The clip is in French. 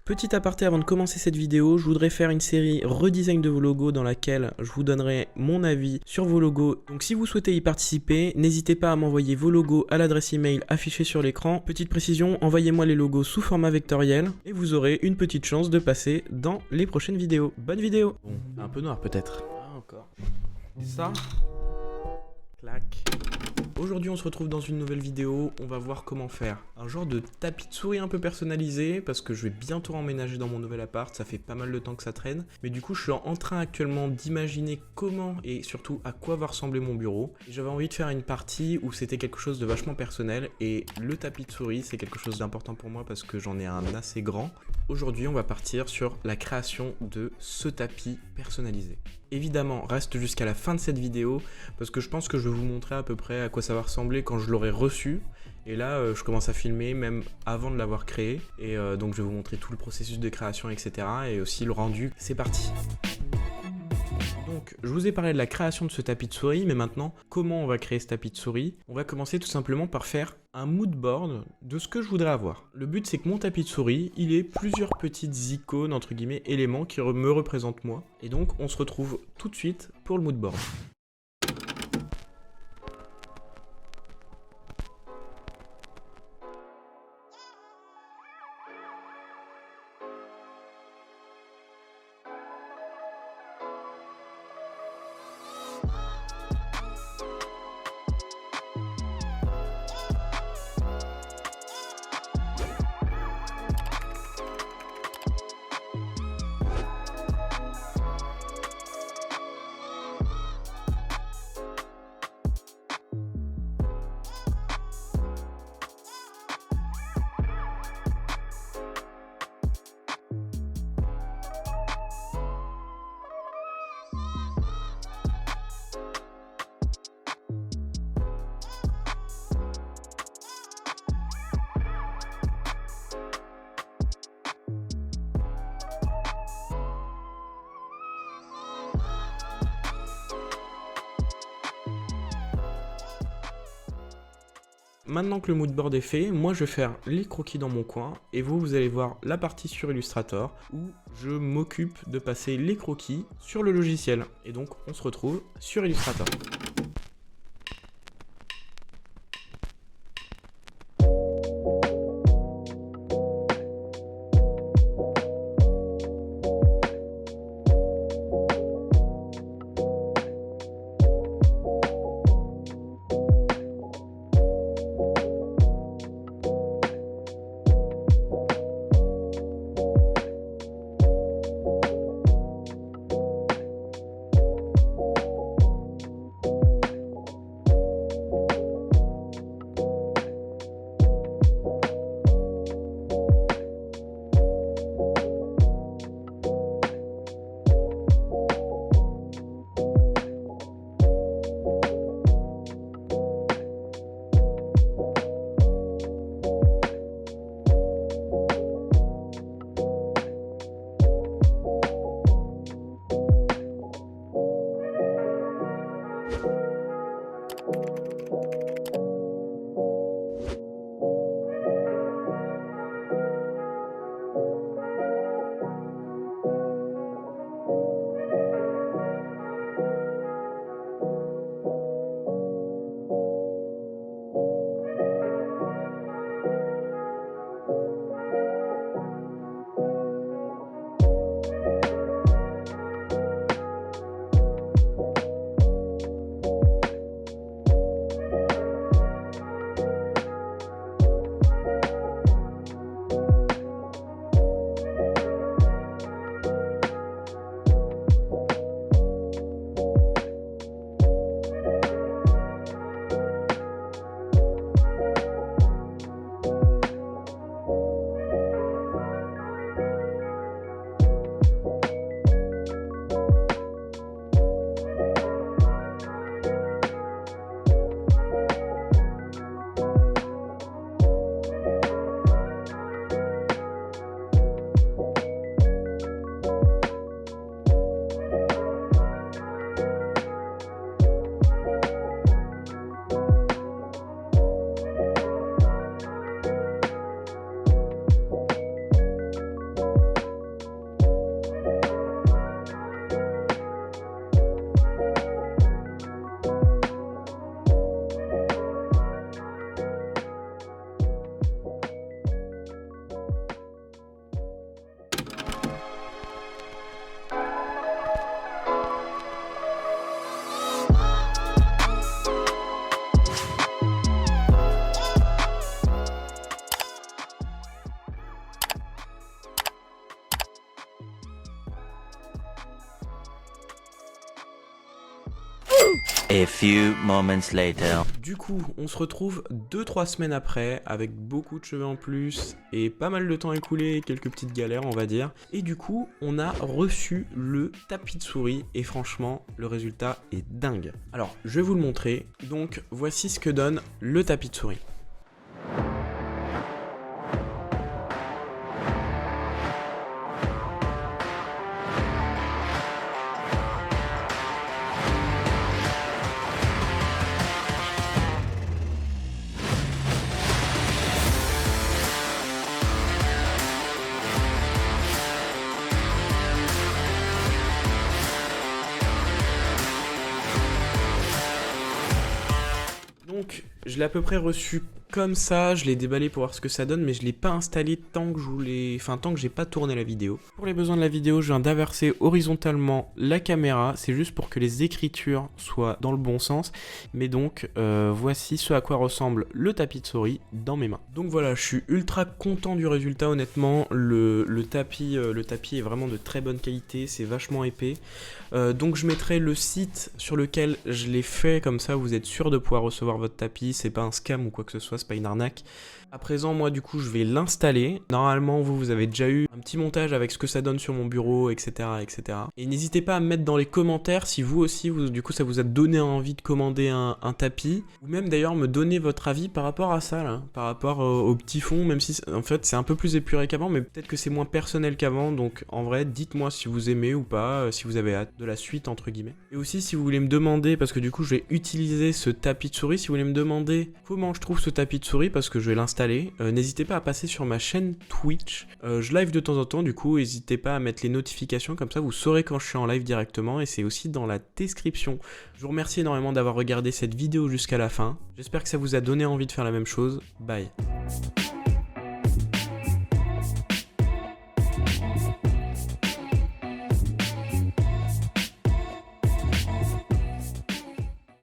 Petit aparté avant de commencer cette vidéo, je voudrais faire une série redesign de vos logos dans laquelle je vous donnerai mon avis sur vos logos. Donc si vous souhaitez y participer, n'hésitez pas à m'envoyer vos logos à l'adresse email affichée sur l'écran. Petite précision, envoyez-moi les logos sous format vectoriel et vous aurez une petite chance de passer dans les prochaines vidéos. Bonne vidéo. Bon, un peu noir peut-être. Ah, encore. Ça. Clac. Aujourd'hui on se retrouve dans une nouvelle vidéo, on va voir comment faire un genre de tapis de souris un peu personnalisé parce que je vais bientôt emménager dans mon nouvel appart, ça fait pas mal de temps que ça traîne, mais du coup je suis en train actuellement d'imaginer comment et surtout à quoi va ressembler mon bureau. J'avais envie de faire une partie où c'était quelque chose de vachement personnel et le tapis de souris c'est quelque chose d'important pour moi parce que j'en ai un assez grand. Aujourd'hui on va partir sur la création de ce tapis personnalisé. Évidemment, reste jusqu'à la fin de cette vidéo parce que je pense que je vais vous montrer à peu près à quoi ça va ressembler quand je l'aurai reçu. Et là, je commence à filmer même avant de l'avoir créé. Et donc je vais vous montrer tout le processus de création, etc. Et aussi le rendu. C'est parti! Donc, je vous ai parlé de la création de ce tapis de souris, mais maintenant, comment on va créer ce tapis de souris? On va commencer tout simplement par faire un mood board de ce que je voudrais avoir. Le but, c'est que mon tapis de souris, il ait plusieurs petites icônes, entre guillemets, éléments qui me représentent moi. Et donc, on se retrouve tout de suite pour le mood board. Maintenant que le mood board est fait, moi je vais faire les croquis dans mon coin et vous allez voir la partie sur Illustrator où je m'occupe de passer les croquis sur le logiciel. Et donc on se retrouve sur Illustrator. A few moments later. Du coup, on se retrouve 2-3 semaines après, avec beaucoup de cheveux en plus, et pas mal de temps écoulé, quelques petites galères on va dire. Et du coup, on a reçu le tapis de souris, et franchement, le résultat est dingue. Alors, je vais vous le montrer, donc voici ce que donne le tapis de souris. Donc, je l'ai à peu près reçu comme ça, je l'ai déballé pour voir ce que ça donne, mais je l'ai pas installé tant que tant que j'ai pas tourné la vidéo. Pour les besoins de la vidéo, je viens d'inverser horizontalement la caméra, c'est juste pour que les écritures soient dans le bon sens. Mais donc, voici ce à quoi ressemble le tapis de souris dans mes mains. Donc voilà, je suis ultra content du résultat, honnêtement. Le tapis est vraiment de très bonne qualité, c'est vachement épais. Donc je mettrai le site sur lequel je l'ai fait, comme ça vous êtes sûr de pouvoir recevoir votre tapis, c'est pas un scam ou quoi que ce soit, c'est pas une arnaque. À présent, moi du coup je vais l'installer. Normalement vous avez déjà eu un petit montage avec ce que ça donne sur mon bureau, etc. etc. Et n'hésitez pas à me mettre dans les commentaires si vous aussi, du coup ça vous a donné envie de commander un tapis. Ou même d'ailleurs me donner votre avis par rapport à ça, là, par rapport au petit fond, même si en fait c'est un peu plus épuré qu'avant, mais peut-être que c'est moins personnel qu'avant. Donc en vrai, dites-moi si vous aimez ou pas, si vous avez hâte de la suite entre guillemets. Et aussi si vous voulez me demander, parce que du coup je vais utiliser ce tapis de souris, si vous voulez me demander comment je trouve ce tapis de souris, parce que je vais l'installer, n'hésitez pas à passer sur ma chaîne Twitch. Je live de temps en temps, du coup n'hésitez pas à mettre les notifications, comme ça vous saurez quand je suis en live directement, et c'est aussi dans la description. Je vous remercie énormément d'avoir regardé cette vidéo jusqu'à la fin. J'espère que ça vous a donné envie de faire la même chose. Bye.